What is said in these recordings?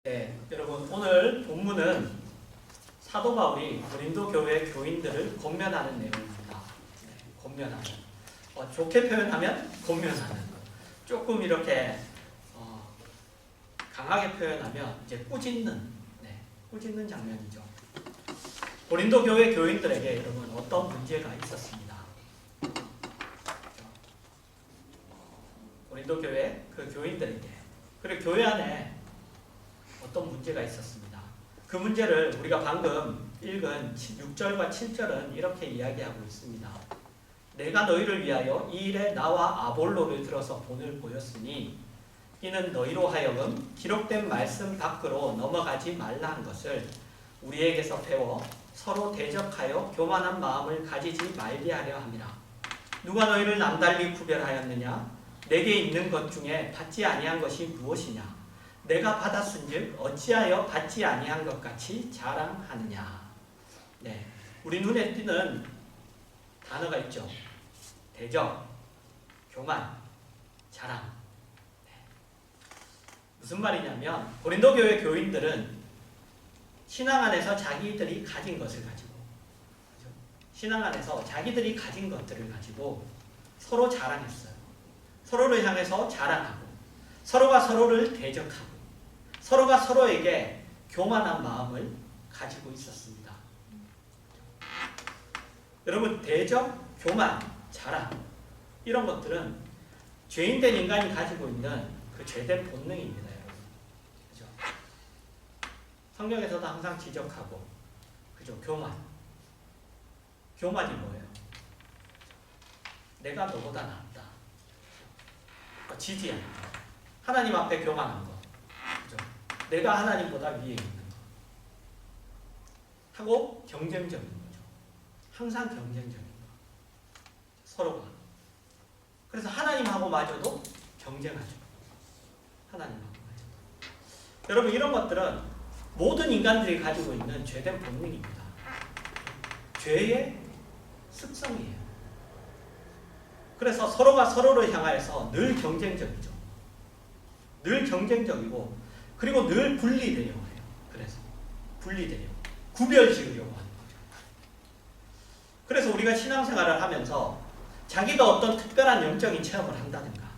네, 여러분 오늘 본문은 사도 바울이 고린도 교회 교인들을 권면하는 내용입니다. 네, 권면하는. 좋게 표현하면 권면하는. 조금 이렇게 강하게 표현하면 이제 꾸짖는, 꾸짖는 장면이죠. 고린도 교회 교인들에게 여러분 어떤 문제가 있었습니다. 고린도 교회 그 교인들에게, 그리고 교회 안에 어떤 문제가 있었습니다. 그 문제를 우리가 방금 읽은 6절과 7절은 이렇게 이야기하고 있습니다. 내가 너희를 위하여 이 일에 나와 아볼로를 들어서 본을 보였으니 이는 너희로 하여금 기록된 말씀 밖으로 넘어가지 말라 한 것을 우리에게서 배워 서로 대적하여 교만한 마음을 가지지 말게 하려 함이라. 누가 너희를 남달리 구별하였느냐? 내게 있는 것 중에 받지 아니한 것이 무엇이냐? 내가 받았은즉 어찌하여 받지 아니한 것 같이 자랑하느냐. 네, 우리 눈에 띄는 단어가 있죠. 대적, 교만, 자랑. 네. 무슨 말이냐면 고린도 교회 교인들은 신앙 안에서 자기들이 가진 것을 가지고, 그렇죠? 신앙 안에서 자기들이 가진 것들을 가지고 서로 자랑했어요. 서로를 향해서 자랑하고, 서로가 서로를 대적하고, 서로가 서로에게 교만한 마음을 가지고 있었습니다. 여러분, 대적, 교만, 자랑 이런 것들은 죄인된 인간이 가지고 있는 그 죄된 본능입니다. 여러분, 그죠? 성경에서도 항상 지적하고, 그죠? 교만이 뭐예요? 내가 너보다 낫다. 지지하는 거. 하나님 앞에 교만한 거. 그죠? 내가 하나님보다 위에 있는 거. 하고 경쟁적인 거죠. 항상 경쟁적인 거. 서로가. 그래서 하나님하고 마저도 경쟁하죠. 하나님하고 마저도. 여러분, 이런 것들은 모든 인간들이 가지고 있는 죄된 본능입니다. 죄의 습성이에요. 그래서 서로가 서로를 향하여서 늘 경쟁적이죠. 늘 경쟁적이고, 그리고 늘 분리되려고 해요. 그래서 분리되려고, 구별 지으려고 하는 거죠. 그래서 우리가 신앙생활을 하면서 자기가 어떤 특별한 영적인 체험을 한다든가,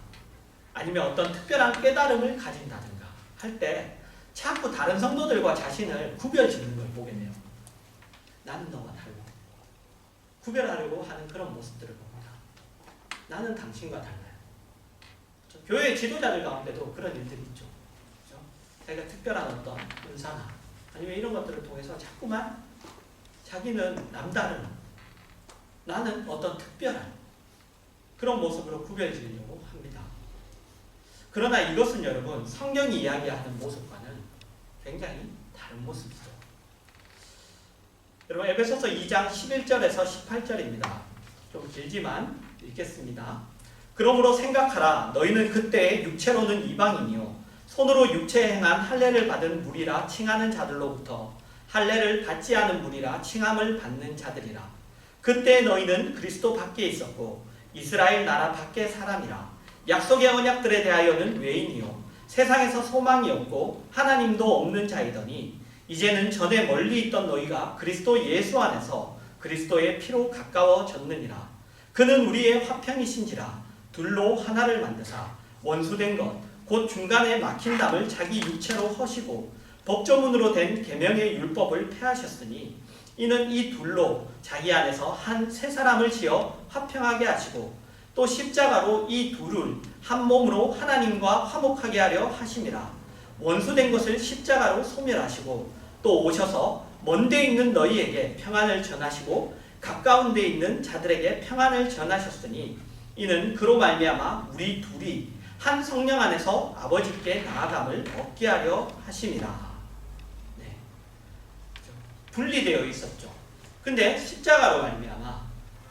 아니면 어떤 특별한 깨달음을 가진다든가 할 때 자꾸 다른 성도들과 자신을 구별 짓는 걸 보게 돼요. 나는 너와 달라. 구별하려고 하는 그런 모습들을 봅니다. 나는 당신과 달라요. 교회 지도자들 가운데도 그런 일들이 있죠. 그렇죠? 자기가 특별한 어떤 은사나 아니면 이런 것들을 통해서 자꾸만 자기는 남다른, 나는 어떤 특별한 그런 모습으로 구별지으려고 합니다. 그러나 이것은 여러분, 성경이 이야기하는 모습과는 굉장히 다른 모습이죠. 여러분, 에베소서 2장 11절에서 18절입니다. 좀 길지만 읽겠습니다. 그러므로 생각하라. 너희는 그때 육체로는 이방인이요 손으로 육체에 행한 할례를 받은 무리라 칭하는 자들로부터 할례를 받지 않은 무리라 칭함을 받는 자들이라. 그때 너희는 그리스도 밖에 있었고 이스라엘 나라 밖의 사람이라. 약속의 언약들에 대하여는 외인이요 세상에서 소망이 없고 하나님도 없는 자이더니 이제는 전에 멀리 있던 너희가 그리스도 예수 안에서 그리스도의 피로 가까워졌느니라. 그는 우리의 화평이신지라. 둘로 하나를 만드사 원수된 것 곧 중간에 막힌 담을 자기 육체로 허시고 법조문으로 된 계명의 율법을 폐하셨으니 이는 이 둘로 자기 안에서 한 새 사람을 지어 화평하게 하시고 또 십자가로 이 둘을 한 몸으로 하나님과 화목하게 하려 하심이라. 원수된 것을 십자가로 소멸하시고 또 오셔서 먼 데 있는 너희에게 평안을 전하시고 가까운 데 있는 자들에게 평안을 전하셨으니 이는 그로 말미암아 우리 둘이 한 성령 안에서 아버지께 나아감을 얻게 하려 하심이라. 네. 분리되어 있었죠. 근데 십자가로 말미암아,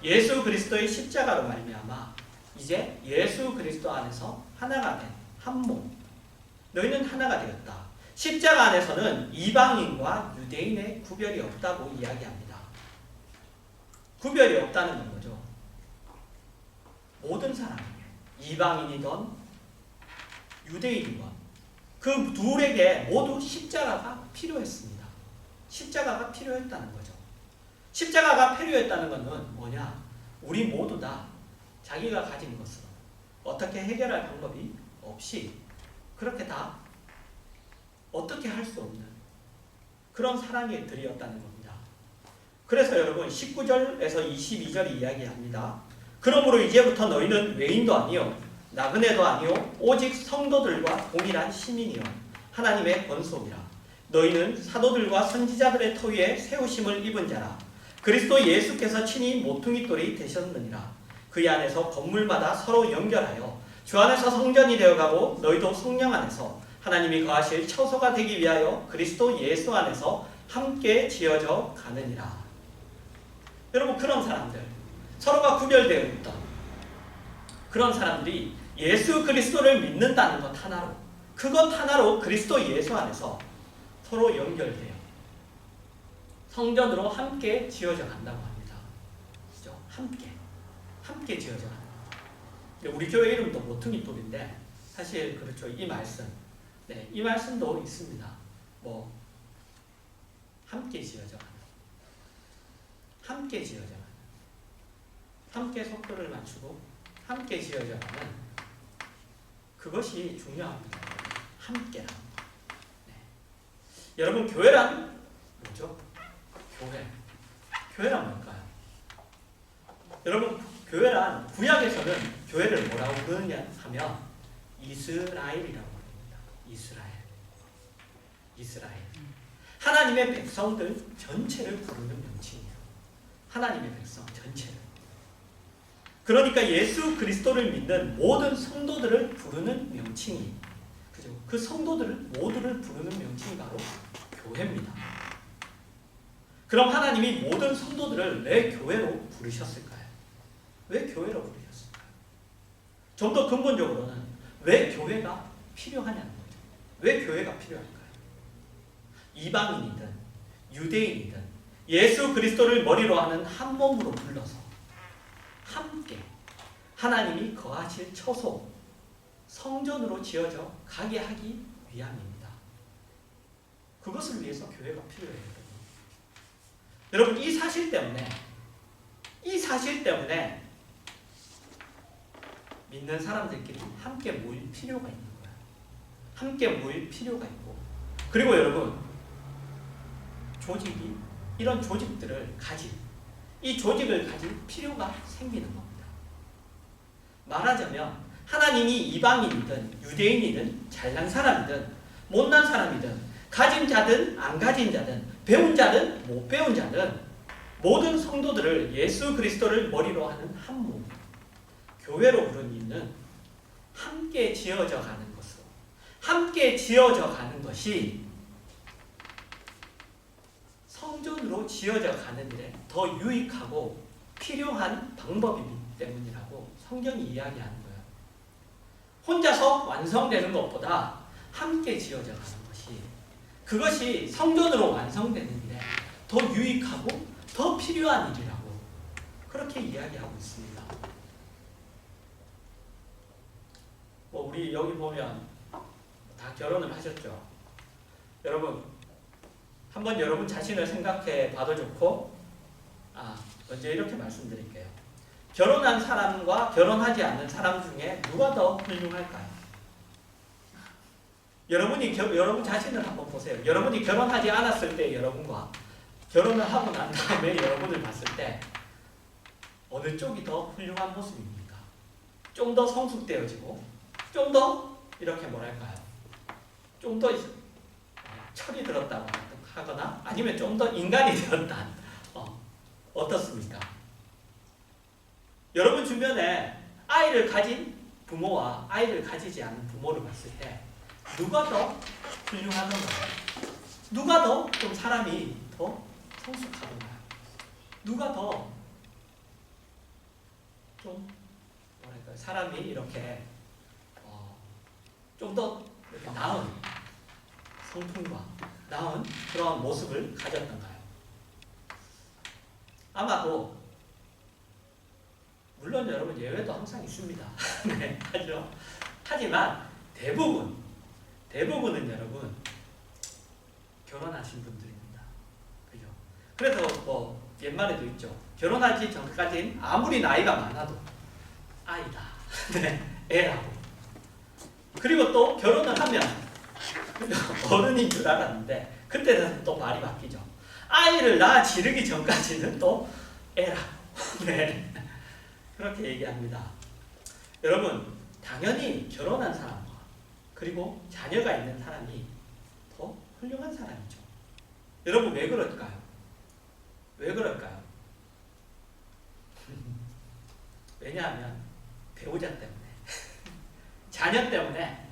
예수 그리스도의 십자가로 말미암아 이제 예수 그리스도 안에서 하나가 된 한 몸. 너희는 하나가 되었다. 십자가 안에서는 이방인과 유대인의 구별이 없다고 이야기합니다. 구별이 없다는 거죠. 모든 사람에게, 이방인이든 유대인이건 그 둘에게 모두 십자가가 필요했습니다. 십자가가 필요했다는 거죠. 십자가가 필요했다는 것은 뭐냐? 우리 모두 다 자기가 가진 것으로 어떻게 해결할 방법이 없이 그렇게 다 어떻게 할 수 없는 그런 사람들이었다는 겁니다. 그래서 여러분 19절에서 22절이 이야기합니다. 그러므로 이제부터 너희는 외인도 아니요 나그네도 아니요 오직 성도들과 동일한 시민이요 하나님의 권속이라. 너희는 사도들과 선지자들의 터위에 세우심을 입은 자라. 그리스도 예수께서 친히 모퉁이 돌이 되셨느니라. 그 안에서 건물마다 서로 연결하여 주 안에서 성전이 되어가고 너희도 성령 안에서 하나님이 거하실 처소가 되기 위하여 그리스도 예수 안에서 함께 지어져 가느니라. 여러분, 그런 사람들, 서로가 구별되어 있던 그런 사람들이 예수 그리스도를 믿는다는 것 하나로, 그것 하나로 그리스도 예수 안에서 서로 연결돼요. 성전으로 함께 지어져 간다고 합니다. 그죠? 함께 지어져 가는 거죠. 우리 교회 이름도 모퉁이 돌인데 사실 그렇죠. 이 말씀, 네, 이 말씀도 있습니다. 뭐 함께 지어져 가는, 함께 지어져 가는, 함께 속도를 맞추고 함께 지어져 가는 그것이 중요합니다. 함께란. 네. 여러분, 교회란 뭐죠? 교회란 뭘까요? 여러분, 교회란 구약에서는 교회를 뭐라고 부르느냐 하면 이스라엘이라고 부릅니다. 이스라엘. 하나님의 백성들 전체를 부르는 명칭이에요. 하나님의 백성 전체를. 그러니까 예수 그리스도를 믿는 모든 성도들을 부르는 명칭이, 그죠? 그 성도들을 모두를 부르는 명칭이 바로 교회입니다. 그럼 하나님이 모든 성도들을 왜 교회로 부르셨을까요? 왜 교회로 부르셨을까요? 좀 더 근본적으로는 왜 교회가 필요하냐는 거죠. 왜 교회가 필요할까요? 이방인이든 유대인이든 예수 그리스도를 머리로 하는 한 몸으로 불러서 함께 하나님이 거하실 처소, 성전으로 지어져 가게 하기 위함입니다. 그것을 위해서 교회가 필요해요. 여러분, 이 사실 때문에 믿는 사람들끼리 함께 모일 필요가 있는 거예요. 함께 모일 필요가 있고, 그리고 여러분, 조직이 이런 조직들을 가진, 이 조직을 가질 필요가 생기는 겁니다. 말하자면 하나님이 이방인이든 유대인이든 잘난 사람이든 못난 사람이든 가진 자든 안 가진 자든 배운 자든 못 배운 자든 모든 성도들을 예수 그리스도를 머리로 하는 한 몸, 교회로 부르는 함께 지어져 가는 것으로, 함께 지어져 가는 것이 성전으로 지어져 가는 일에 더 유익하고 필요한 방법이기 때문이라고 성경이 이야기하는 거예요. 혼자서 완성되는 것보다 함께 지어져 가는 것이, 그것이 성전으로 완성되는 일에 더 유익하고 더 필요한 일이라고 그렇게 이야기하고 있습니다. 뭐 우리 여기 보면 다 결혼을 하셨죠. 여러분, 한번 여러분 자신을 생각해 봐도 좋고, 먼저 이렇게 말씀드릴게요. 결혼한 사람과 결혼하지 않는 사람 중에 누가 더 훌륭할까요? 여러분 자신을 한번 보세요. 여러분이 결혼하지 않았을 때 여러분과 결혼을 하고 난 다음에 여러분을 봤을 때 어느 쪽이 더 훌륭한 모습입니까? 좀 더 성숙되어지고 좀 더 이렇게 뭐랄까요? 좀 더 철이 들었다고 하거나 아니면 좀 더 인간이 되었다. 어떻습니까? 여러분 주변에 아이를 가진 부모와 아이를 가지지 않은 부모를 봤을 때 누가 더 훌륭하던가요? 누가 더 좀 사람이 더 성숙하던가요? 누가 더 좀 뭐랄까요? 사람이 이렇게 좀 더 이렇게 나은 성품과 나은 그런 모습을 가졌던가요? 아마도 물론 여러분 예외도 항상 있습니다. 네, 하죠. 하지만 대부분은 여러분 결혼하신 분들입니다. 그죠? 그래서 뭐 옛말에도 있죠. 결혼하기 전까지는 아무리 나이가 많아도 아이다. 네, 애라고. 그리고 또 결혼을 하면 어른인 줄 알았는데 그때는 또 말이 바뀌죠. 아이를 낳아 지르기 전까지는 또 애라고. 네, 그렇게 얘기합니다. 여러분 당연히 결혼한 사람과 그리고 자녀가 있는 사람이 더 훌륭한 사람이죠. 여러분 왜 그럴까요? 왜 그럴까요? 왜냐하면 배우자 때문에 자녀 때문에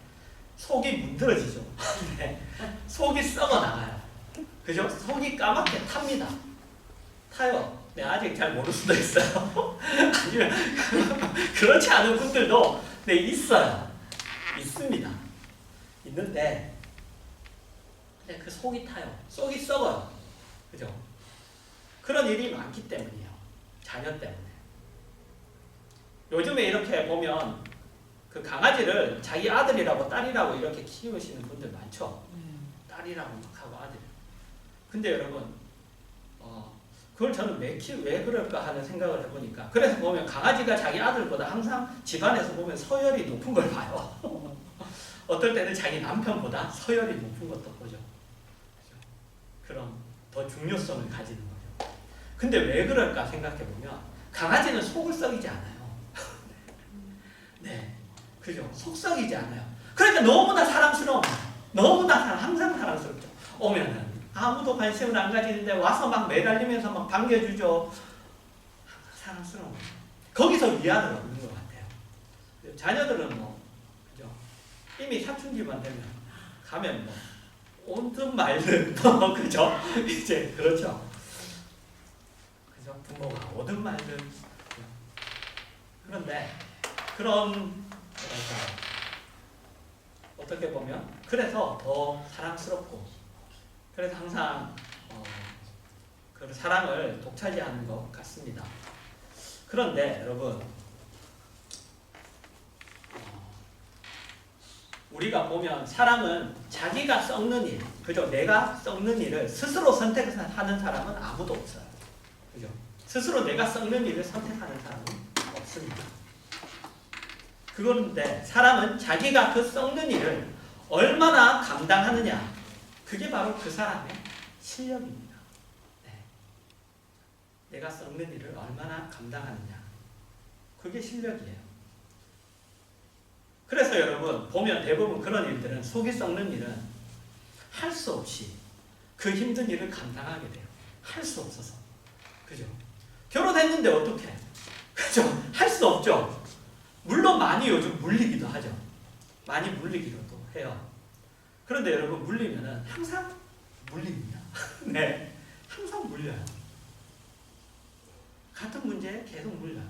속이 문드러지죠. 네. 속이 썩어 나가요. 그죠? 속이 까맣게 탑니다. 타요. 네, 아직 잘 모를 수도 있어요. 아니면 그렇지 않은 분들도 네, 있어요. 있습니다. 있는데 근데 그 속이 타요. 속이 썩어요. 그죠? 그런 일이 많기 때문이에요. 자녀 때문에. 요즘에 이렇게 보면 그 강아지를 자기 아들이라고 딸이라고 이렇게 키우시는 분들 많죠. 딸이라고 막 하고 아들. 근데 여러분 그걸 저는 왜 그럴까 하는 생각을 해보니까 그래서 보면 강아지가 자기 아들보다 항상 집안에서 보면 서열이 높은 걸 봐요. 어떨 때는 자기 남편보다 서열이 높은 것도 보죠. 그럼 더 중요성을 가지는 거죠. 근데 왜 그럴까 생각해보면 강아지는 속을 썩이지 않아요. 네, 그죠? 속 썩이지 않아요. 그러니까 너무나 사랑스러워요. 너무나 항상 사랑스럽죠. 오면은 아무도 관심을 안 가지는데 와서 막 매달리면서 막 반겨주죠. 사랑스러워요. 거기서 위안을 얻는 것 같아요. 자녀들은 뭐 그죠? 이미 사춘기만 되면 가면 뭐 온든 말든 뭐 그죠? 이제 그렇죠. 그죠? 부모가 오든 말든. 그런데 그런 뭐랄까 어떻게 보면 그래서 더 사랑스럽고 그래서 항상 그 사랑을 독차지하는 것 같습니다. 그런데 여러분 우리가 보면 사람은 자기가 썩는 일, 그죠? 내가 썩는 일을 스스로 선택하는 사람은 아무도 없어요. 그죠? 스스로 내가 썩는 일을 선택하는 사람은 없습니다. 그런데 사람은 자기가 그 썩는 일을 얼마나 감당하느냐, 그게 바로 그 사람의 실력입니다. 네. 내가 썩는 일을 얼마나 감당하느냐, 그게 실력이에요. 그래서 여러분 보면 대부분 그런 일들은 속이 썩는 일은 할 수 없이 그 힘든 일을 감당하게 돼요. 할 수 없어서. 그죠? 결혼했는데 어떻게? 그죠? 할 수 없죠. 물론 많이 요즘 물리기도 하죠. 많이 물리기도 해요. 그런데 여러분 물리면은 항상 물립니다. 네, 항상 물려요. 같은 문제에 계속 물려요.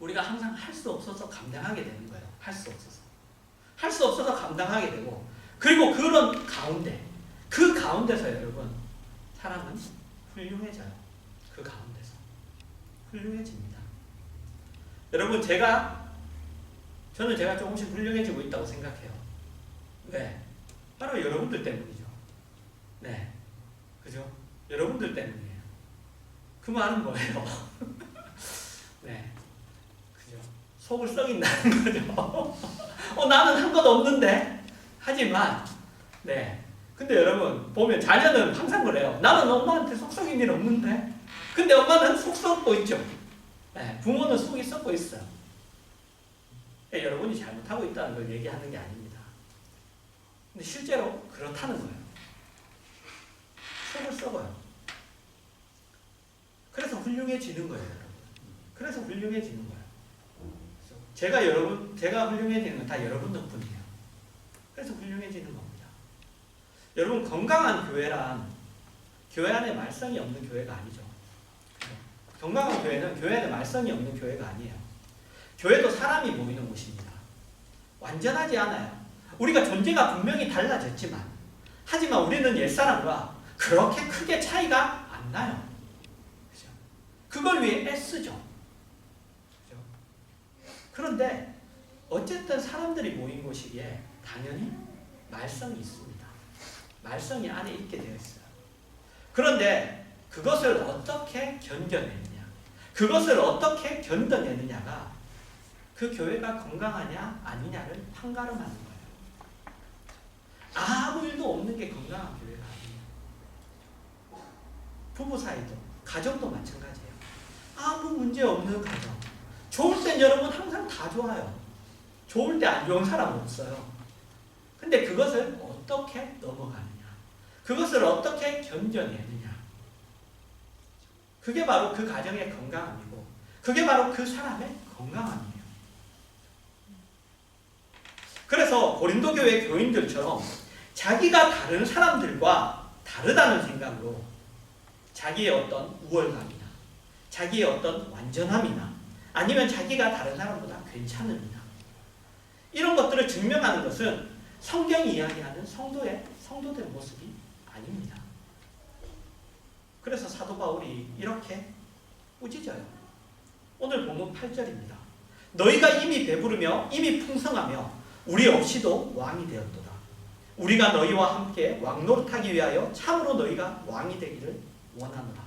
우리가 항상 할 수 없어서 감당하게 되는 거예요. 할 수 없어서. 할 수 없어서 감당하게 되고 그리고 그런 가운데 그 가운데서 여러분 사람은 훌륭해져요. 그 가운데서 훌륭해집니다. 여러분 저는 제가 조금씩 훌륭해지고 있다고 생각해요. 왜? 바로 여러분들 때문이죠. 네, 그죠? 여러분들 때문이에요. 그 말은 뭐예요? 네, 그죠? 속을 썩인다는 거죠. 나는 한 것 없는데 하지만 네, 근데 여러분 보면 자녀는 항상 그래요. 나는 엄마한테 속 썩인 일 없는데 근데 엄마는 속 썩고 있죠. 네, 부모는 속이 썩고 있어요. 네, 여러분이 잘못하고 있다는 걸 얘기하는 게 아닙니다. 근데 실제로 그렇다는 거예요. 속을 썩어요. 그래서 훌륭해지는 거예요, 여러분. 그래서 훌륭해지는 거예요. 제가 훌륭해지는 건 다 여러분 덕분이에요. 그래서 훌륭해지는 겁니다. 여러분 건강한 교회란 교회 안에 말썽이 없는 교회가 아니죠. 건강한 교회는 교회 안에 말썽이 없는 교회가 아니에요. 교회도 사람이 모이는 곳입니다. 완전하지 않아요. 우리가 존재가 분명히 달라졌지만 하지만 우리는 옛사람과 그렇게 크게 차이가 안 나요. 그죠? 그걸 위해 애쓰죠. 그죠? 그런데 어쨌든 사람들이 모인 곳이기에 당연히 말썽이 있습니다. 말썽이 안에 있게 되어 있어요. 그런데 그것을 어떻게 견뎌내느냐, 그것을 어떻게 견뎌내느냐가 그 교회가 건강하냐 아니냐를 판가름하는 거예요. 아무 일도 없는 게 건강한 교회가 아니에요. 부부 사이도, 가정도 마찬가지예요. 아무 문제 없는 가정. 좋을 땐 여러분 항상 다 좋아요. 좋을 때 안 좋은 사람 없어요. 근데 그것을 어떻게 넘어가느냐, 그것을 어떻게 견뎌내느냐, 그게 바로 그 가정의 건강함이고, 그게 바로 그 사람의 건강함이에요. 그래서 고린도 교회 교인들처럼 자기가 다른 사람들과 다르다는 생각으로 자기의 어떤 우월감이나 자기의 어떤 완전함이나 아니면 자기가 다른 사람보다 괜찮음이나 이런 것들을 증명하는 것은 성경이 이야기하는 성도들의 모습이 아닙니다. 그래서 사도 바울이 이렇게 꾸짖어요. 오늘 본문 8절입니다. 너희가 이미 배부르며 이미 풍성하며 우리 없이도 왕이 되었도다. 우리가 너희와 함께 왕 노릇하기 위하여 참으로 너희가 왕이 되기를 원하노라.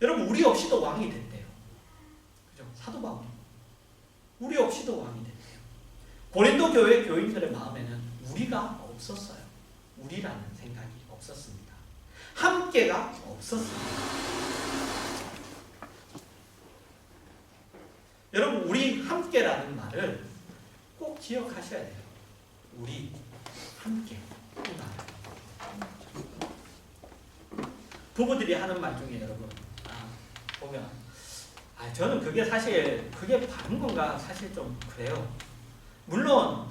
여러분, 우리 없이도 왕이 됐대요. 그죠? 사도 바울이 우리 없이도 왕이 됐대요. 고린도 교회 교인들의 마음에는 우리가 없었어요. 우리라는 생각이 없었습니다. 함께가 없었습니다. 여러분, 우리 함께라는 말을 꼭 기억하셔야 돼요. 우리 함께 이 말. 부부들이 하는 말 중에 여러분 보면 저는 그게 사실 그게 바른 건가 사실 좀 그래요. 물론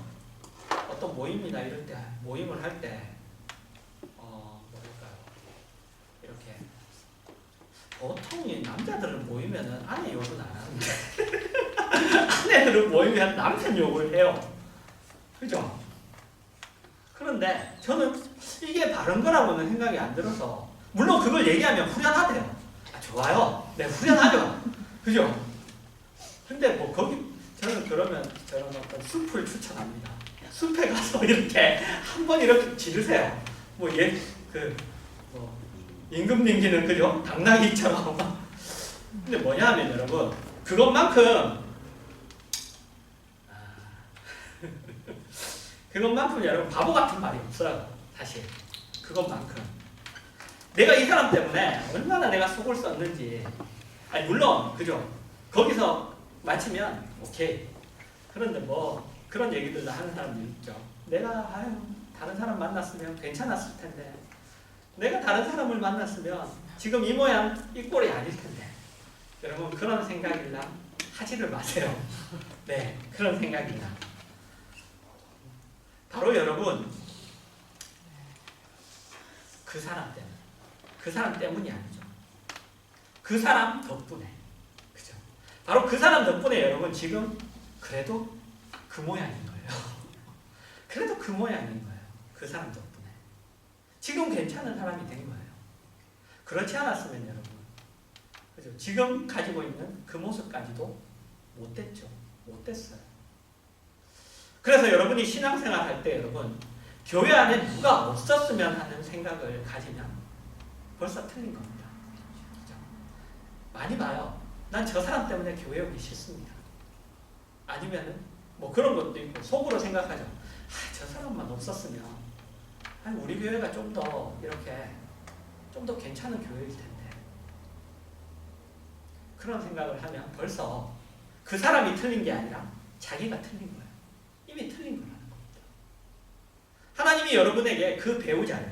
어떤 모임이나 이럴 때 모임을 할 때 뭐랄까요, 이렇게 보통 남자들은 모이면은 아내 욕은 안 하는데 아내들은 모이면 남편 욕을 해요. 그죠? 그런데 저는 이게 바른 거라고는 생각이 안 들어서, 물론 그걸 얘기하면 후련하대요. 좋아요. 네, 후련하죠. 그죠? 근데 뭐 저는 그러면 저런 어떤 숲을 추천합니다. 숲에 가서 이렇게 한번 이렇게 지르세요. 임금님기는 그죠? 당나귀처럼. 근데 뭐냐면 여러분, 그것만큼 여러분 바보 같은 말이 없어요. 사실 그것만큼 내가 이 사람 때문에 얼마나 내가 속을 썼는지. 물론 그죠? 거기서 마치면 오케이. 그런데 뭐 그런 얘기들 하는 사람들 있죠. 내가 다른 사람 만났으면 괜찮았을 텐데, 내가 다른 사람을 만났으면 지금 이 모양 이 꼴이 아닐 텐데. 여러분, 그런 생각이나 하지를 마세요. 네, 그런 생각이나 바로 여러분 그 사람 때문에, 그 사람 때문이 아니죠. 그 사람 덕분에, 그죠? 바로 그 사람 덕분에 여러분 지금 그래도 그 모양인 거예요. 그래도 그 모양인 거예요. 그 사람 덕분에 지금 괜찮은 사람이 된 거예요. 그렇지 않았으면 여러분, 그죠? 지금 가지고 있는 그 모습까지도 못 됐죠. 못 됐어요. 그래서 여러분이 신앙생활 할 때 여러분, 교회 안에 누가 없었으면 하는 생각을 가지면 벌써 틀린 겁니다. 그죠? 많이 봐요. 난 저 사람 때문에 교회 오기 싫습니다. 아니면은 뭐 그런 것도 있고, 속으로 생각하죠. 저 사람만 없었으면 우리 교회가 좀 더 이렇게 좀 더 괜찮은 교회일 텐데. 그런 생각을 하면 벌써 그 사람이 틀린 게 아니라 자기가 틀린 거예요. 이미 틀린 거라는 겁니다. 하나님이 여러분에게 그 배우자를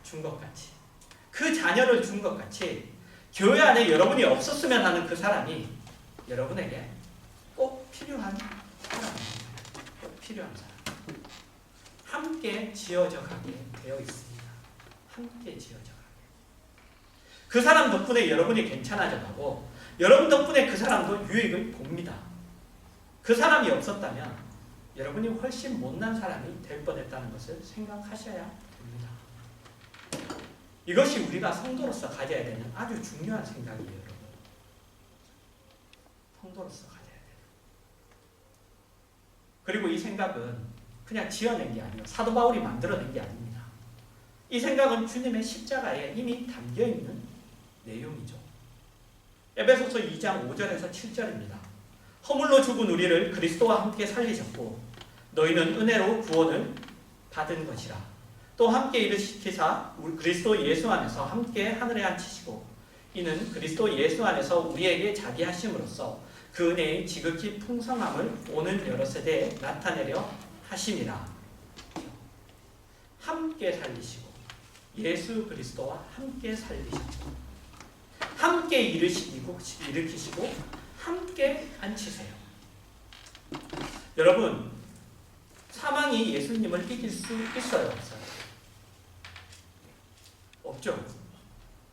준 것 같이, 그 자녀를 준 것 같이, 교회 안에 여러분이 없었으면 하는 그 사람이 여러분에게 꼭 필요한 사람입니다. 꼭 필요한 사람. 함께 지어져 가게 되어 있습니다. 함께 지어져 가게. 그 사람 덕분에 여러분이 괜찮아져 가고, 여러분 덕분에 그 사람도 유익을 봅니다. 그 사람이 없었다면 여러분이 훨씬 못난 사람이 될 뻔했다는 것을 생각하셔야 됩니다. 이것이 우리가 성도로서 가져야 되는 아주 중요한 생각이에요, 여러분. 성도로서 가져야 돼요. 그리고 이 생각은 그냥 지어낸 게 아니에요. 사도 바울이 만들어낸 게 아닙니다. 이 생각은 주님의 십자가에 이미 담겨있는 내용이죠. 에베소서 2장 5절에서 7절입니다. 허물로 죽은 우리를 그리스도와 함께 살리셨고 너희는 은혜로 구원을 받은 것이라. 또 함께 일으키사 그리스도 예수 안에서 함께 하늘에 앉히시고 이는 그리스도 예수 안에서 우리에게 자기 하심으로써 그 은혜의 지극히 풍성함을 오는 여러 세대에 나타내려 하심이라. 함께 살리시고 예수 그리스도와 함께 살리시고 함께 일으키시고 함께 앉히세요. 여러분, 사망이 예수님을 이길 수 있어요, 없어요? 없죠.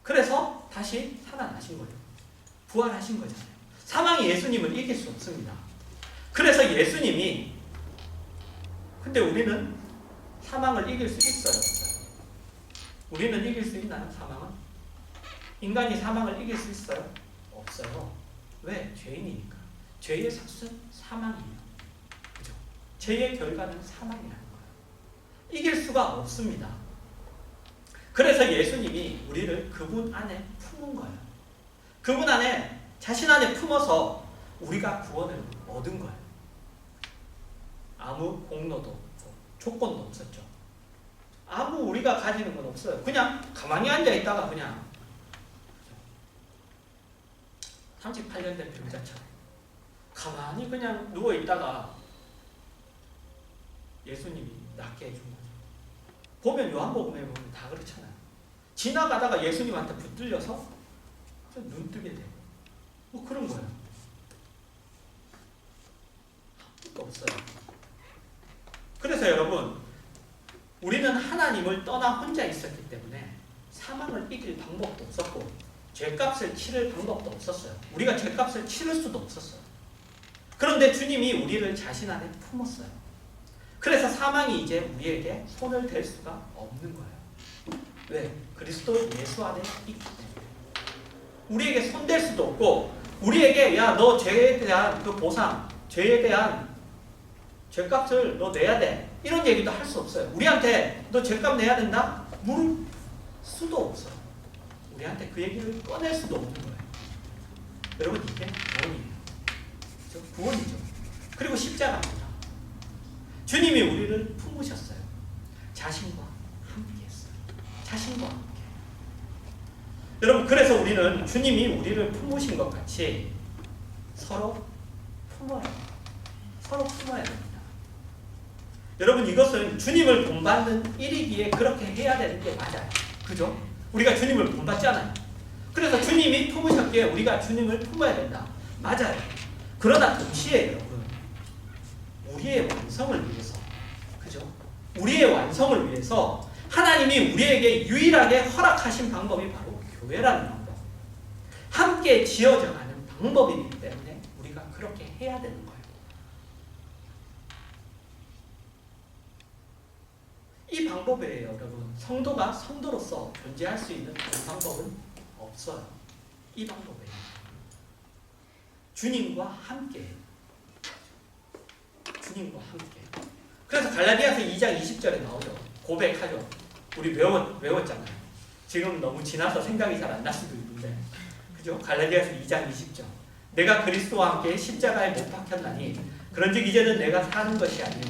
그래서 다시 살아나신 거예요. 부활하신 거잖아요. 사망이 예수님을 이길 수 없습니다. 그래서 예수님이, 근데 우리는 사망을 이길 수 있어요, 없어요? 우리는 이길 수 있나요, 사망은? 인간이 사망을 이길 수 있어요? 없어요. 왜? 죄인이니까. 죄의 삭은 사망이에요. 그죠? 죄의 결과는 사망이라는 거예요. 이길 수가 없습니다. 그래서 예수님이 우리를 그분 안에 품은 거예요. 그분 안에, 자신 안에 품어서 우리가 구원을 얻은 거예요. 아무 공로도 없고 조건도 없었죠. 아무 우리가 가지는 건 없어요. 그냥 가만히 앉아있다가 그냥 38년 된 병자처럼 가만히 그냥 누워있다가 예수님이 낫게 해준 거죠. 보면 요한복음에 보면 다 그렇잖아요. 지나가다가 예수님한테 붙들려서 눈 뜨게 되고 뭐 그런 거예요. 아무것도 없어요. 그래서 여러분, 우리는 하나님을 떠나 혼자 있었기 때문에 사망을 이길 방법도 없었고 죄값을 치를 방법도 없었어요. 우리가 죄값을 치를 수도 없었어요. 그런데 주님이 우리를 자신 안에 품었어요. 그래서 사망이 이제 우리에게 손을 댈 수가 없는 거예요. 왜? 그리스도 예수 안에 있기 때문에. 우리에게 손댈 수도 없고 우리에게 야, 너 죄에 대한 그 보상, 죄에 대한 죄값을 너 내야 돼. 이런 얘기도 할 수 없어요. 우리한테 너 죄값 내야 된다? 물을 수도 없어요. 우리한테 그 얘기를 꺼낼 수도 없는 거예요. 여러분, 이게 구원이에요. 그렇죠? 구원이죠. 그리고 십자가입니다. 주님이 우리를 품으셨어요. 자신과 함께 했어요. 자신과 함께. 여러분, 그래서 우리는 주님이 우리를 품으신 것 같이 서로 품어야 돼요. 서로 품어야 됩니다. 여러분, 이것은 주님을 본받는 일이기에 그렇게 해야 되는 게 맞아요. 그죠? 우리가 주님을 본받잖아요. 그래서 주님이 품으셨기에 우리가 주님을 품어야 된다. 맞아요. 그러나 동시에 여러분, 우리의 완성을 위해서, 그죠? 우리의 완성을 위해서 하나님이 우리에게 유일하게 허락하신 방법이 바로 교회라는 방법. 함께 지어져 가는 방법이기 때문에 우리가 그렇게 해야 되는 거예요. 이 방법에 여러분, 성도가 성도로서 존재할 수 있는 다른 방법은 없어요. 이 방법에 주님과 함께, 주님과 함께. 그래서 갈라디아서 2장 20절에 나오죠. 고백하죠. 우리 외웠잖아요. 지금 너무 지나서 생각이 잘 안 날 수도 있는데, 그죠? 갈라디아서 2장 20절. 내가 그리스도와 함께 십자가에 못 박혔나니 그런즉 이제는 내가 사는 것이 아니요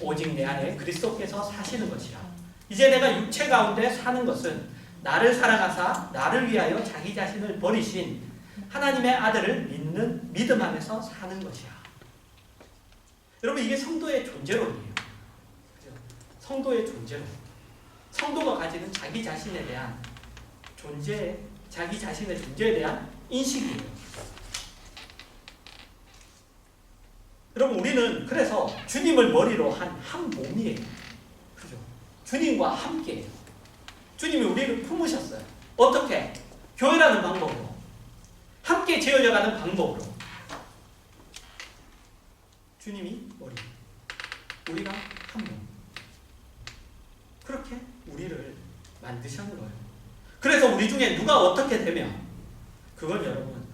오직 내 안에 그리스도께서 사시는 것이라. 이제 내가 육체 가운데 사는 것은 나를 사랑하사 나를 위하여 자기 자신을 버리신 하나님의 아들을 믿는 믿음 안에서 사는 것이야. 여러분, 이게 성도의 존재론이에요. 성도의 존재론. 성도가 가지는 자기 자신에 대한 존재, 자기 자신의 존재에 대한 인식이에요. 여러분, 우리는 그래서 주님을 머리로 한 몸이에요. 그죠? 주님과 함께해요. 주님이 우리를 품으셨어요. 어떻게? 교회라는 방법으로. 함께 지어져가는 방법으로. 주님이 머리, 우리가 한 몸. 그렇게 우리를 만드신 거예요. 그래서 우리 중에 누가 어떻게 되면, 그건 여러분,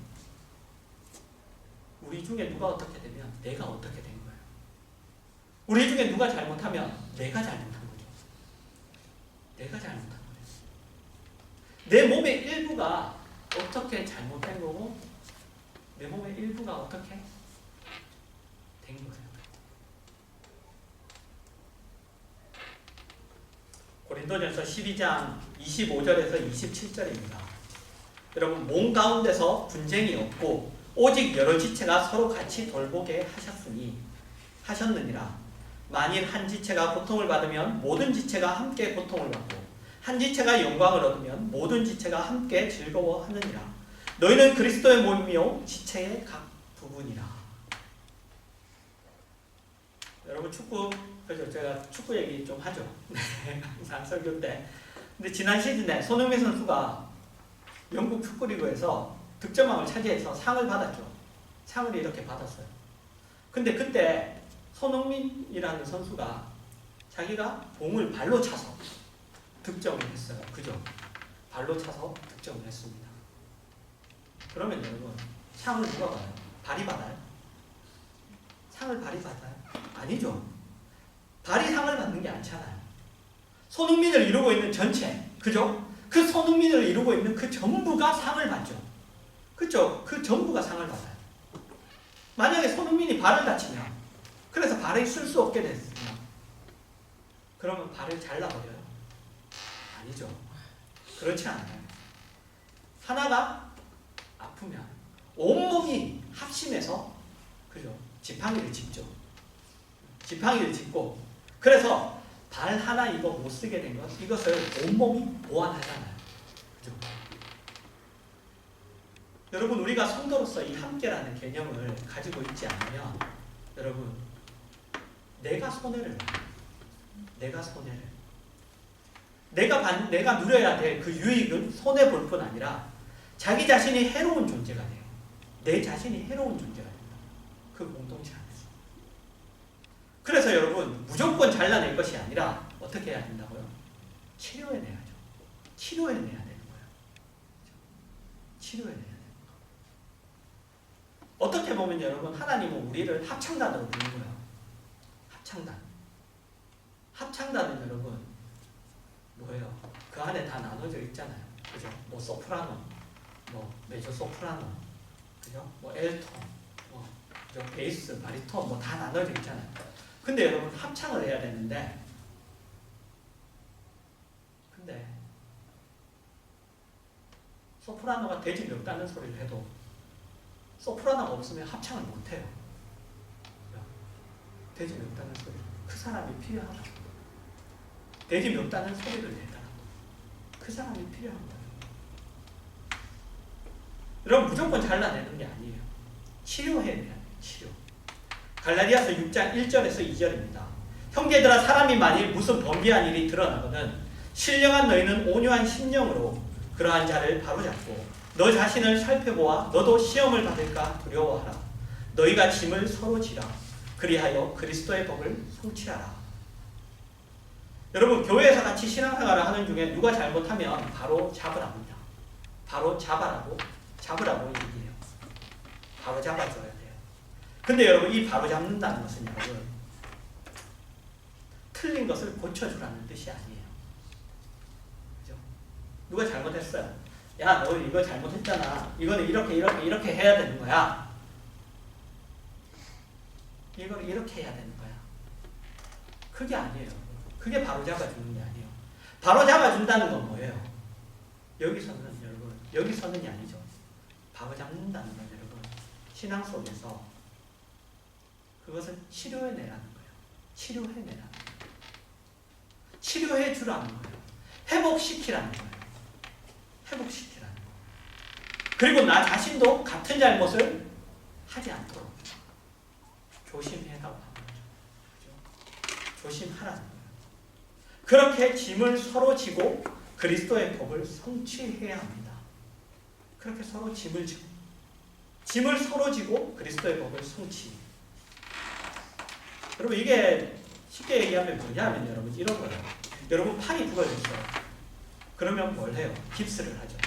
우리 중에 누가 어떻게 되면 내가 어떻게 된 거예요. 우리 중에 누가 잘못하면 내가 잘못한 거죠. 내가 잘못한 거예요. 내 몸의 일부가 어떻게 잘못된 거고 내 몸의 일부가 어떻게 된 거예요. 고린도전서 12장 25절에서 27절입니다. 여러분, 몸 가운데서 분쟁이 없고 오직 여러 지체가 서로 같이 돌보게 하셨느니라. 만일 한 지체가 고통을 받으면 모든 지체가 함께 고통을 받고 한 지체가 영광을 얻으면 모든 지체가 함께 즐거워하느니라. 너희는 그리스도의 몸이요 지체의 각 부분이라. 여러분, 그죠? 제가 축구 얘기 좀 하죠. 항상 설교 때. 근데 지난 시즌에 손흥민 선수가 영국 축구리그에서 득점왕을 차지해서 상을 받았죠. 상을 이렇게 받았어요. 근데 그때 손흥민이라는 선수가 자기가 공을 발로 차서 득점을 했어요. 그죠? 발로 차서 득점을 했습니다. 그러면 여러분, 상을 누가 받아요? 발이 받아요? 상을 발이 받아요? 아니죠. 발이 상을 받는 게 아니잖아요. 손흥민을 이루고 있는 전체, 그죠? 그 손흥민을 이루고 있는 그 전부가 상을 받죠. 그죠? 그 전부가 상을 받아요. 만약에 손흥민이 발을 다치면, 그래서 발을 쓸 수 없게 됐으면, 그러면 발을 잘라버려요? 아니죠. 그렇지 않아요. 하나가 아프면 온몸이 합심해서, 그죠? 지팡이를 짚죠. 지팡이를 짚고, 그래서 발 하나 이거 못 쓰게 된 것, 이것을 온몸이 보완하잖아요. 그죠? 여러분, 우리가 성도로서 이 함께라는 개념을 가지고 있지 않으면, 여러분, 내가 손해를 내가 누려야 될 그 유익은 손해 볼 뿐 아니라 자기 자신이 해로운 존재가 돼요. 내 자신이 해로운 존재가 됩니다. 그 공동체 안에서. 그래서 여러분, 무조건 잘라낼 것이 아니라 어떻게 해야 된다고요? 치료해내야죠. 치료해내야 되는 거예요. 치료해내야 돼요. 어떻게 보면 여러분, 하나님은 우리를 합창단으로 부른 거예요. 합창단은 여러분 뭐예요? 그 안에 다 나눠져 있잖아요. 그죠? 뭐 소프라노, 뭐 메조 소프라노, 그죠? 뭐 엘톤, 뭐 그죠? 베이스, 바리톤, 뭐 다 나눠져 있잖아요. 근데 여러분, 합창을 해야 되는데, 근데 소프라노가 돼지 없다는 소리를 해도 소프라노가 없으면 합창을 못해요. 돼지 없다는 소리. 그 사람이 필요하다. 돼지 없다는 소리를 내더라도 그 사람이 필요합니다. 여러분, 무조건 잘라내는 게 아니에요. 치료해야 돼요. 치료. 갈라디아서 6장 1절에서 2절입니다. 형제들아, 사람이 만일 무슨 범죄한 일이 드러나거든 신령한 너희는 온유한 심령으로 그러한 자를 바로잡고 너 자신을 살펴보아 너도 시험을 받을까 두려워하라. 너희가 짐을 서로 지라. 그리하여 그리스도의 법을 성취하라. 여러분, 교회에서 같이 신앙생활을 하는 중에 누가 잘못하면 바로 잡으랍니다. 바로 잡으라고 얘기해요. 바로 잡아줘야 돼요. 근데 여러분, 이 바로 잡는다는 것은 여러분, 틀린 것을 고쳐주라는 뜻이 아니에요. 그죠? 누가 잘못했어요. 야, 너 이거 잘못했잖아. 이거는 이렇게 해야 되는 거야. 이걸 이렇게 해야 되는 거야. 그게 아니에요. 그게 바로 잡아주는 게 아니에요. 바로 잡아준다는 건 뭐예요? 여기서는 여러분, 여기서는이 아니죠. 바로 잡는다는 건 여러분, 신앙 속에서 그것을 치료해내라는 거예요. 치료해내라는 거예요. 치료해주라는 거예요. 회복시키라는 거예요. 회복시키라는 거예요. 그리고 나 자신도 같은 잘못을 하지 않도록 조심해라고 하는 거죠. 그죠? 조심하라는 거예요. 그렇게 짐을 서로 지고 그리스도의 법을 성취해야 합니다. 그렇게 서로 짐을 서로 지고 그리스도의 법을 성취. 여러분, 이게 쉽게 얘기하면 뭐냐면 여러분, 이런 거예요. 여러분, 팔이 부러졌어요. 그러면 뭘 해요? 깁스를 하죠.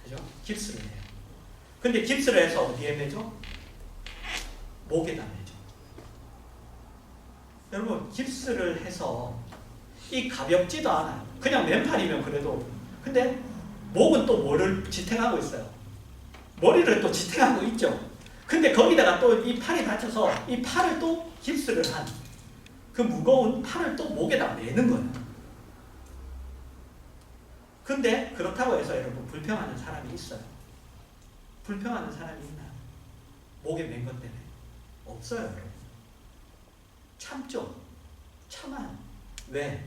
그죠? 깁스를 해요. 근데 깁스를 해서 어디에 매죠? 목에다 매죠. 여러분 깁스를 해서 이 가볍지도 않아요. 그냥 맨팔이면 그래도. 근데 목은 또 뭐를 지탱하고 있어요? 머리를 또 지탱하고 있죠. 근데 거기다가 또 이 팔이 다쳐서 이 팔을 또 깁스를 한 그 무거운 팔을 또 목에다 매는 거예요. 근데 그렇다고 해서 여러분 불평하는 사람이 있어요? 불평하는 사람이 있나요? 목에 맨 것 때문에? 없어요, 여러분. 참죠. 참아요. 왜?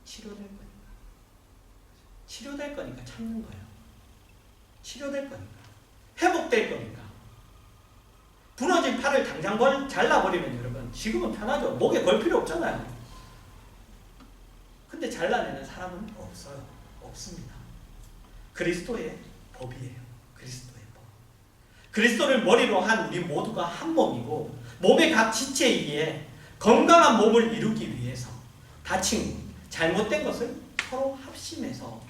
치료될 거니까. 치료될 거니까 참는 거예요. 치료될 거니까. 회복될 거니까. 부러진 팔을 당장 잘라버리면 여러분 지금은 편하죠. 목에 걸 필요 없잖아요. 근데 잘라내는 사람은 없어요. 없습니다. 그리스도의 법이에요. 그리스도의 법. 그리스도를 머리로 한 우리 모두가 한 몸이고 몸의 각 지체이기에 건강한 몸을 이루기 위해서 다친 잘못된 것을 서로 합심해서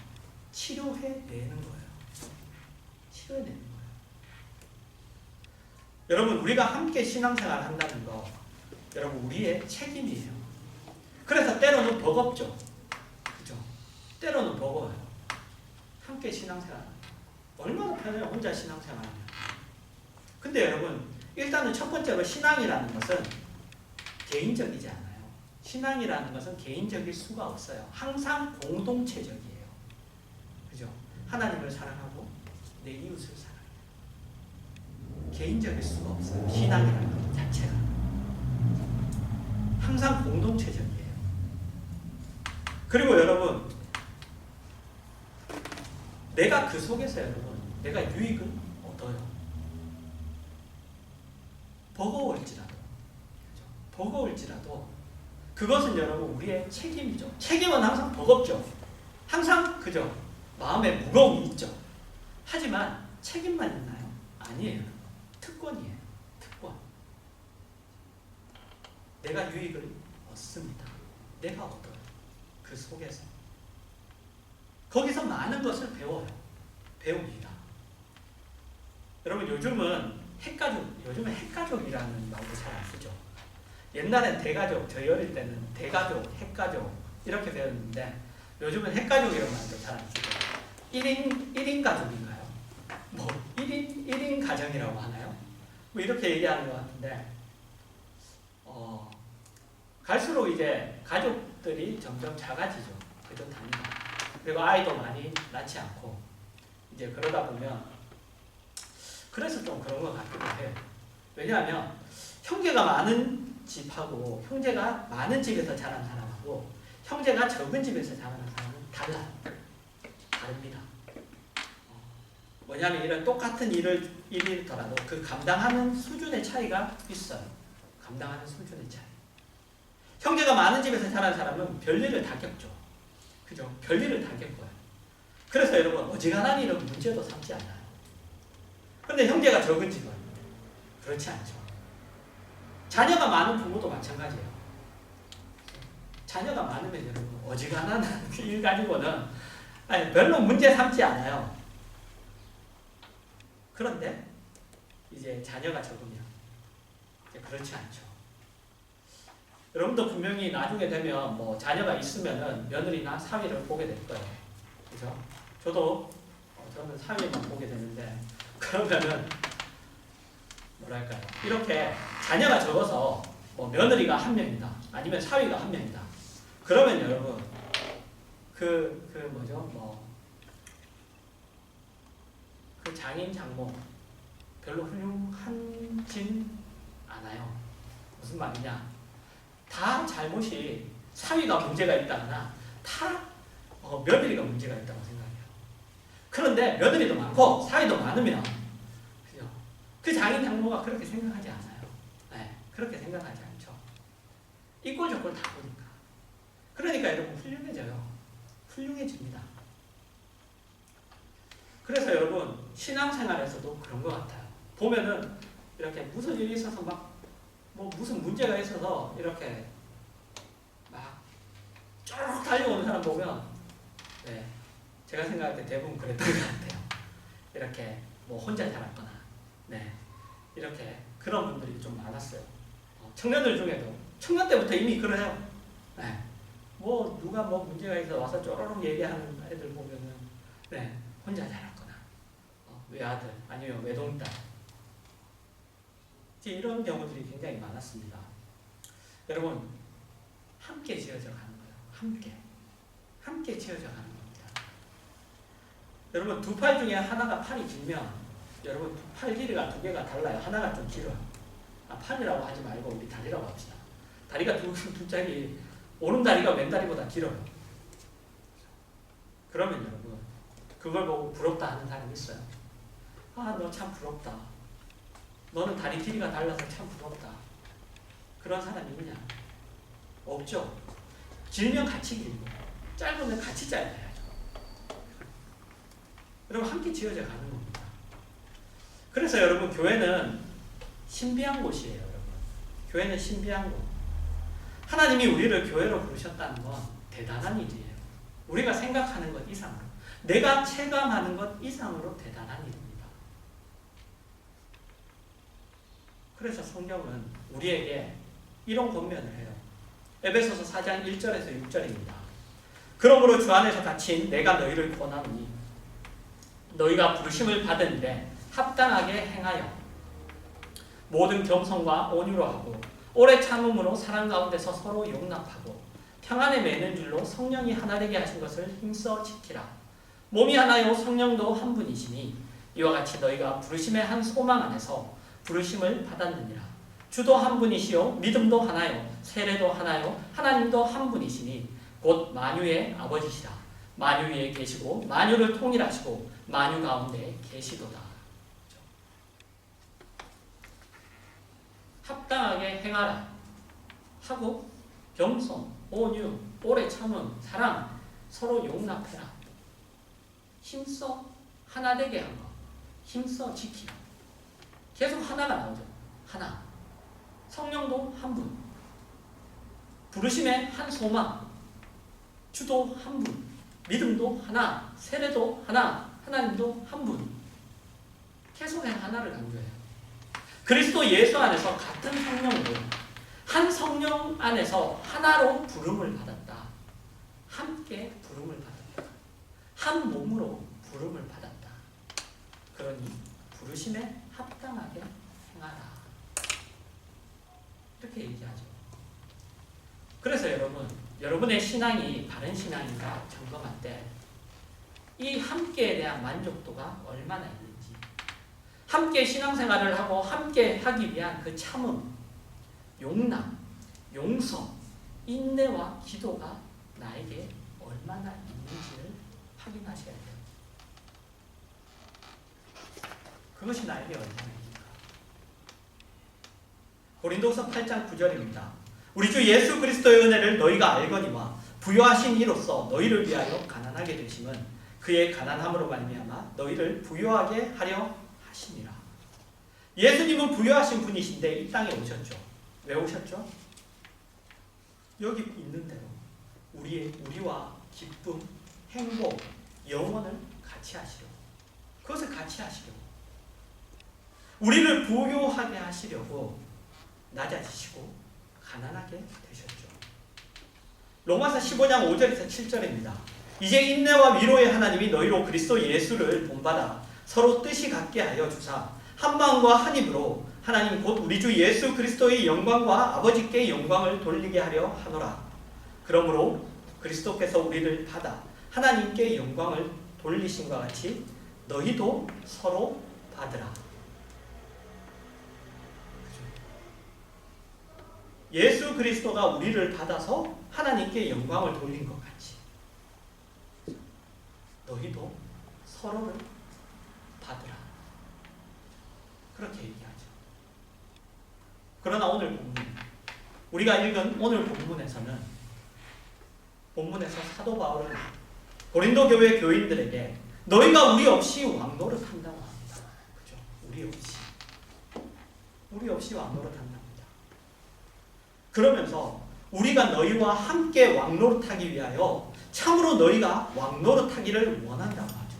치료해내는 거예요. 치료해내는 거예요. 여러분 우리가 함께 신앙생활을 한다는 거 여러분 우리의 책임이에요. 그래서 때로는 버겁죠. 그죠? 때로는 버거워요. 함께 신앙생활 얼마나 편해요. 혼자 신앙생활하면. 근데 여러분 일단은 첫 번째로 신앙이라는 것은 개인적이지 않아요. 신앙이라는 것은 개인적일 수가 없어요. 항상 공동체적이에요. 그죠? 하나님을 사랑하고 내 이웃을 사랑해요. 개인적일 수가 없어요. 신앙이라는 것 자체가. 항상 공동체적이에요. 그리고 여러분 내가 그 속에서 여러분 내가 유익을 얻어요. 버거울지라도 버거울지라도 그것은 여러분 우리의 책임이죠. 책임은 항상 버겁죠. 항상 그죠. 마음에 무거움이 있죠. 하지만 책임만 있나요? 아니에요. 특권이에요. 특권. 내가 유익을 얻습니다. 내가 얻어요. 그 속에서. 거기서 많은 것을 배워요. 배웁니다. 여러분 요즘은 핵가족이라는 말도 잘 안 쓰죠. 옛날엔 대가족, 저희 어릴 때는 대가족, 핵가족 이렇게 배웠는데 요즘은 핵가족이라는 말도 잘 안 쓰죠. 1인 가족인가요? 뭐 1인 가정이라고 하나요? 뭐 이렇게 얘기하는 것 같은데 갈수록 이제 가족들이 점점 작아지죠. 그죠? 단위가. 그리고 아이도 많이 낳지 않고 이제 그러다 보면 그래서 좀 그런 것 같기도 해요. 왜냐하면 형제가 많은 집하고 형제가 많은 집에서 자란 사람하고 형제가 적은 집에서 자라는 사람은 달라요. 다릅니다. 뭐냐면 이런 똑같은 일이더라도 그 감당하는 수준의 차이가 있어요. 감당하는 수준의 차이. 형제가 많은 집에서 자란 사람은 별일을 다 겪죠. 그죠? 별일을 다 겪어요. 그래서 여러분 어지간한 일은 문제도 삼지 않아요. 그런데 형제가 적은 집은 그렇지 않죠. 자녀가 많은 부모도 마찬가지예요. 자녀가 많으면 여러분 어지간한 일 가지고는 별로 문제 삼지 않아요. 그런데 이제 자녀가 적으면 이제 그렇지 않죠. 여러분도 분명히 나중에 되면 뭐 자녀가 있으면은 며느리나 사위를 보게 될 거예요. 그죠? 저는 사위만 보게 되는데 그러면은 뭐랄까요? 이렇게 자녀가 적어서 뭐 며느리가 한 명이다. 아니면 사위가 한 명이다. 그러면 여러분 그 장인 장모 별로 훌륭하진 않아요. 무슨 말이냐? 다 잘못이 사위가 문제가 있다거나 다 며느리가 문제가 있다고 생각해요. 그런데 며느리도 많고 사위도 많으면 그죠? 그 장인 장모가 그렇게 생각하지 않아요. 네, 그렇게 생각하지 않죠. 이꼴저꼴 다 보니까. 그러니까 여러분 훌륭해져요. 훌륭해집니다. 그래서 여러분 신앙생활에서도 그런 것 같아요. 보면은 이렇게 무슨 일이 있어서 막 뭐 무슨 문제가 있어서 이렇게 막 쭉 달려오는 사람 보면 네, 제가 생각할 때 대부분 그랬던 것 같아요. 이렇게 뭐 혼자 자랐거나 네, 이렇게 그런 분들이 좀 많았어요. 청년들 중에도 청년 때부터 이미 그래요. 네. 뭐 누가 뭐 문제가 있어 와서 쪼로록 얘기하는 애들 보면은 네. 혼자 자랐거나 외아들 아니면 외동딸 이런 경우들이 굉장히 많았습니다. 여러분 함께 지어져 가는 거예요. 함께 지어져 가는 겁니다. 여러분 두 팔 중에 하나가 팔이 길면 여러분 팔 길이가 두 개가 달라요. 하나가 좀 길어요. 팔이라고 하지 말고 우리 다리라고 합시다. 다리가 두 짝이 오른 다리가 왼 다리보다 길어요. 그러면 여러분 그걸 보고 부럽다 하는 사람 있어요? 너 참 부럽다. 너는 다리 길이가 달라서 참 부럽다. 그런 사람이 있냐? 없죠. 길면 같이 길고 짧으면 같이 짧아야죠. 여러분 함께 지어져 가는 겁니다. 그래서 여러분 교회는 신비한 곳이에요. 여러분 교회는 신비한 곳. 하나님이 우리를 교회로 부르셨다는 건 대단한 일이에요. 우리가 생각하는 것 이상으로, 내가 체감하는 것 이상으로 대단한 일입니다. 그래서 성경은 우리에게 이런 권면을 해요. 에베소서 4장 1절에서 6절입니다. 그러므로 주 안에서 갇힌 내가 너희를 권하노니 너희가 부르심을 받은 데 합당하게 행하여 모든 겸손과 온유로 하고 오래 참음으로 사랑 가운데서 서로 용납하고 평안에 매는 줄로 성령이 하나 되게 하신 것을 힘써 지키라. 몸이 하나요 성령도 한 분이시니 이와 같이 너희가 부르심의 한 소망 안에서 부르심을 받았느니라. 주도 한 분이시요 믿음도 하나요 세례도 하나요 하나님도 한 분이시니 곧 만유의 아버지시라. 만유 위에 계시고 만유를 통일하시고 만유 가운데 계시도다. 합당하게 행하라 하고 겸손, 온유, 오래 참음, 사랑, 서로 용납해라. 힘써 하나 되게 한 것, 힘써 지키라. 계속 하나가 나오죠. 하나. 성령도 한 분. 부르심의 한 소망. 주도 한 분. 믿음도 하나. 세례도 하나. 하나님도 한 분. 계속 하나를 강조해요. 그리스도 예수 안에서 같은 성령으로 한 성령 안에서 하나로 부름을 받았다. 함께 부름을 받았다. 한 몸으로 부름을 받았다. 그러니 부르심에 합당하게 행하라. 이렇게 얘기하죠. 그래서 여러분의 신앙이 바른 신앙인가 점검할 때 이 함께에 대한 만족도가 얼마나 있는지, 함께 신앙생활을 하고 함께 하기 위한 그 참음, 용납, 용서, 인내와 기도가 나에게 얼마나 있는지를 확인하셔야 돼요. 그것이 나에게 얼마나입니까? 고린도서 8장 9절입니다. 우리 주 예수 그리스도의 은혜를 너희가 알거니와 부요하신 이로써 너희를 위하여 가난하게 되심은 그의 가난함으로 말미암아 너희를 부요하게 하려 하심이라. 예수님은 부요하신 분이신데 이 땅에 오셨죠. 왜 오셨죠? 여기 있는 대로 우리와 기쁨, 행복, 영원을 같이 하시려고, 그것을 같이 하시려고, 우리를 부요하게 하시려고 낮아지시고 가난하게 되셨죠. 로마서 15장 5절에서 7절입니다. 이제 인내와 위로의 하나님이 너희로 그리스도 예수를 본받아 서로 뜻이 같게 하여 주사 한 마음과 한 입으로 하나님 곧 우리 주 예수 그리스도의 영광과 아버지께 영광을 돌리게 하려 하노라. 그러므로 그리스도께서 우리를 받아 하나님께 영광을 돌리신과 같이 너희도 서로 받으라. 예수 그리스도가 우리를 받아서 하나님께 영광을 돌린 것 같이 너희도 서로를 받으라. 그렇게 얘기하죠. 그러나 오늘 본문, 우리가 읽은 오늘 본문에서 사도 바울은 고린도 교회 교인들에게 너희가 우리 없이 왕노릇한다고 합니다. 그죠? 우리 없이 왕노릇한답니다. 그러면서 우리가 너희와 함께 왕노릇하기 위하여 참으로 너희가 왕노릇하기를 원한다고 하죠.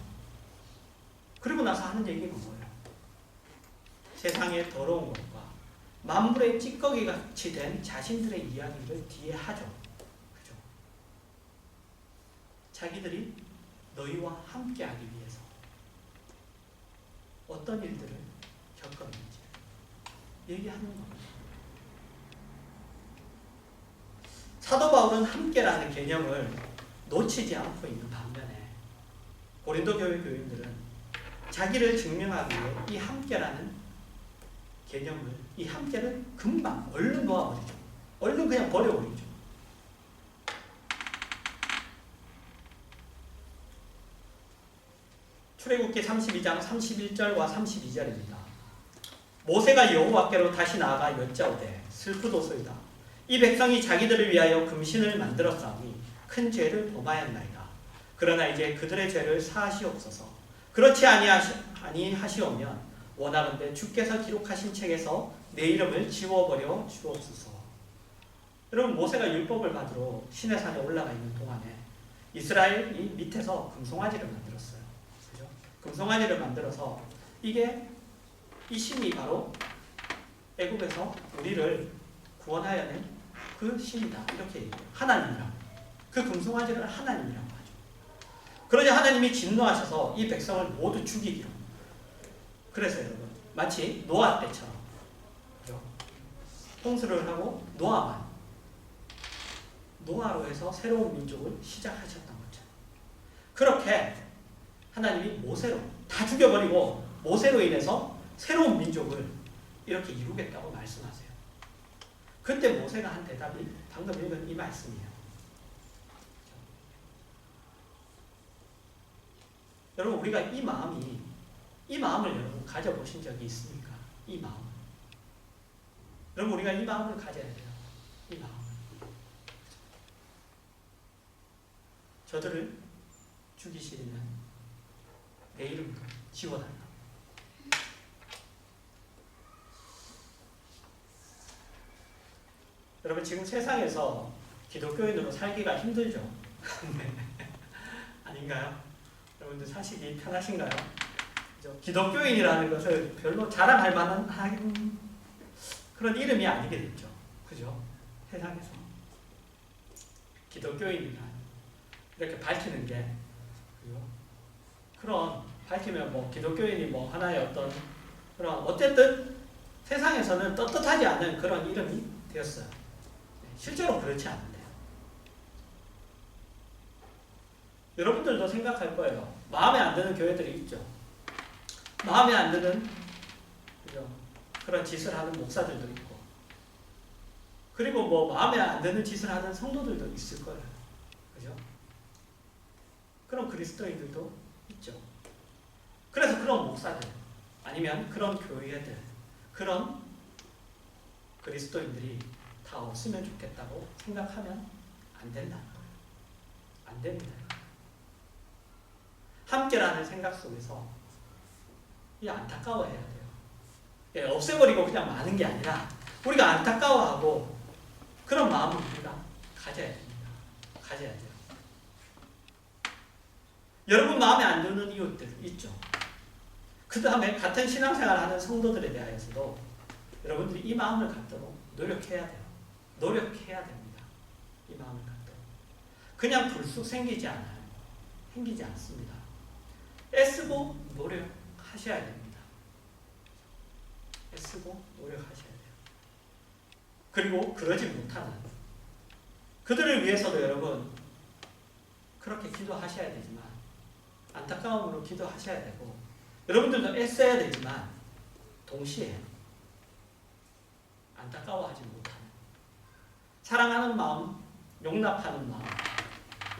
그리고 나서 하는 얘기는 뭐예요? 세상의 더러운 것과 만물의 찌꺼기 같이 된 자신들의 이야기를 뒤에 하죠. 그죠? 자기들이 너희와 함께하기 위해서 어떤 일들을 겪었는지 얘기하는 겁니다. 사도 바울은 함께라는 개념을 놓치지 않고 있는 반면에 고린도 교회 교인들은 자기를 증명하기 위해 이 함께라는 개념을, 이 함께를 금방 얼른 놓아버리죠. 얼른 그냥 버려버리죠. 출애굽기 32장 31절과 32절입니다. 모세가 여호와께로 다시 나아가 여짜오되 슬프도소이다. 이 백성이 자기들을 위하여 금신을 만들었사오니 큰 죄를 범하였나이다. 그러나 이제 그들의 죄를 사하시옵소서. 그렇지 아니하시오면 원하건대 주께서 기록하신 책에서 내 이름을 지워버려 주옵소서. 여러분, 모세가 율법을 받으러 시내산에 올라가 있는 동안에 이스라엘이 밑에서 금송아지를 만들었어요. 그죠? 금송아지를 만들어서 이 신이 바로 애굽에서 우리를 구원하여 낸 그 신이다. 이렇게 얘기해요. 하나님이라고. 그 금송아지를 하나님이라고 하죠. 그러자 하나님이 진노하셔서 이 백성을 모두 죽이기로. 그래서 여러분, 마치 노아 때처럼, 그죠? 홍수를 하고 노아로 해서 새로운 민족을 시작하셨던 거죠. 그렇게 하나님이 모세로 다 죽여버리고 모세로 인해서 새로운 민족을 이렇게 이루겠다고 말씀하세요. 그때 모세가 한 대답이 방금 읽은 이 말씀이에요. 여러분, 우리가 이 마음을 여러분 가져보신 적이 있습니까? 이 마음. 여러분, 우리가 이 마음을 가져야 돼요. 이 마음을. 저들을 죽이시려면 내 이름도 지워달라. 여러분, 지금 세상에서 기독교인으로 살기가 힘들죠? 아닌가요? 여러분들 사시기 편하신가요? 그죠? 기독교인이라는 것을 별로 자랑할 만한 그런 이름이 아니게 됐죠. 그죠? 세상에서. 기독교인이란 이렇게 밝히는 게, 그죠? 그런, 밝히면 뭐 기독교인이 뭐 하나의 어떤 그런, 어쨌든 세상에서는 떳떳하지 않은 그런 이름이 되었어요. 실제로 그렇지 않은데요. 여러분들도 생각할 거예요. 마음에 안 드는 교회들이 있죠. 마음에 안 드는, 그죠? 그런 짓을 하는 목사들도 있고, 그리고 뭐 마음에 안 드는 짓을 하는 성도들도 있을 거예요. 그죠? 그런 그리스도인들도 있죠. 그래서 그런 목사들, 아니면 그런 교회들, 그런 그리스도인들이 다 없으면 좋겠다고 생각하면 안 된다는 거예요. 안 됩니다. 함께라는 생각 속에서 이 안타까워해야 돼요. 예, 없애버리고 그냥 마는 게 아니라 우리가 안타까워하고 그런 마음을 우리가 가져야 됩니다. 가져야 돼요. 여러분 마음에 안 드는 이유들 있죠. 그 다음에 같은 신앙생활 하는 성도들에 대하여서도 여러분들이 이 마음을 갖도록 노력해야 돼요. 노력해야 됩니다. 이 마음을 갖도록. 그냥 불쑥 생기지 않아요. 생기지 않습니다. 애쓰고 노력하셔야 됩니다. 애쓰고 노력하셔야 돼요. 그리고 그러지 못하는 그들을 위해서도 여러분 그렇게 기도하셔야 되지만, 안타까움으로 기도하셔야 되고, 여러분들도 애써야 되지만 동시에 안타까워하지 못하는, 사랑하는 마음, 용납하는 마음,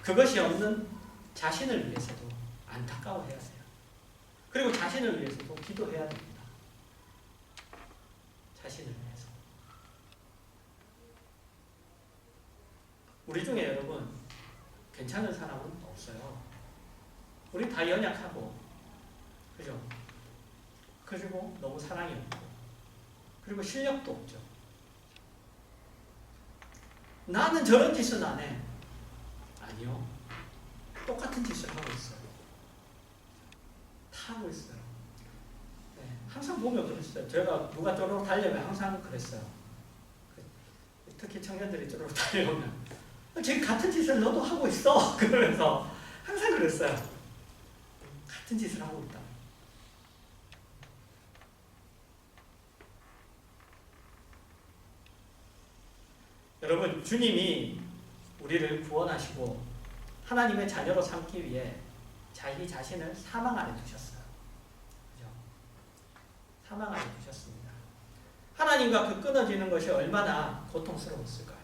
그것이 없는 자신을 위해서도 안타까워해야 돼요. 그리고 자신을 위해서도 기도해야 됩니다. 자신을 위해서. 우리 중에 여러분 괜찮은 사람은 없어요. 우리 다 연약하고, 그죠? 그리고 너무 사랑이 없고, 그리고 실력도 없죠. 나는 저런 짓은 안 해. 아니요. 똑같은 짓을 하고 있어요. 다 하고 있어요. 네. 항상 보면 그랬어요. 제가 누가 쪼르륵 달려면 항상 그랬어요. 특히 청년들이 쪼르륵 달려오면 지금 같은 짓을 너도 하고 있어. 그러면서 항상 그랬어요. 같은 짓을 하고 있다. 여러분, 주님이 우리를 구원하시고 하나님의 자녀로 삼기 위해 자기 자신을 사망 아래 두셨어요. 그죠? 사망 아래 두셨습니다. 하나님과 그 끊어지는 것이 얼마나 고통스러웠을까요?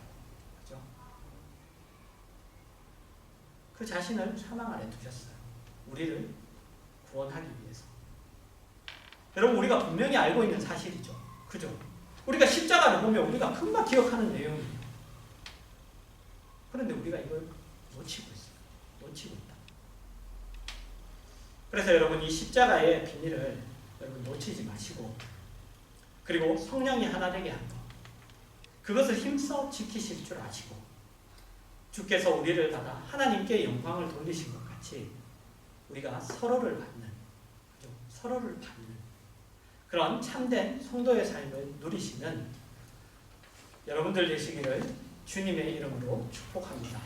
그죠? 그 자신을 사망 아래 두셨어요. 우리를 구원하기 위해서. 여러분, 우리가 분명히 알고 있는 사실이죠. 그죠? 우리가 십자가를 보면 우리가 금방 기억하는 내용이에요. 그런데 우리가 이걸 놓치고 있어요. 놓치고 있다. 그래서 여러분, 이 십자가의 비밀을 여러분 놓치지 마시고, 그리고 성령이 하나 되게 한 것, 그것을 힘써 지키실 줄 아시고, 주께서 우리를 받아 하나님께 영광을 돌리신 것 같이 우리가 서로를 받는, 서로를 받는 그런 참된 성도의 삶을 누리시는 여러분들 되시기를 주님의 이름으로 축복합니다.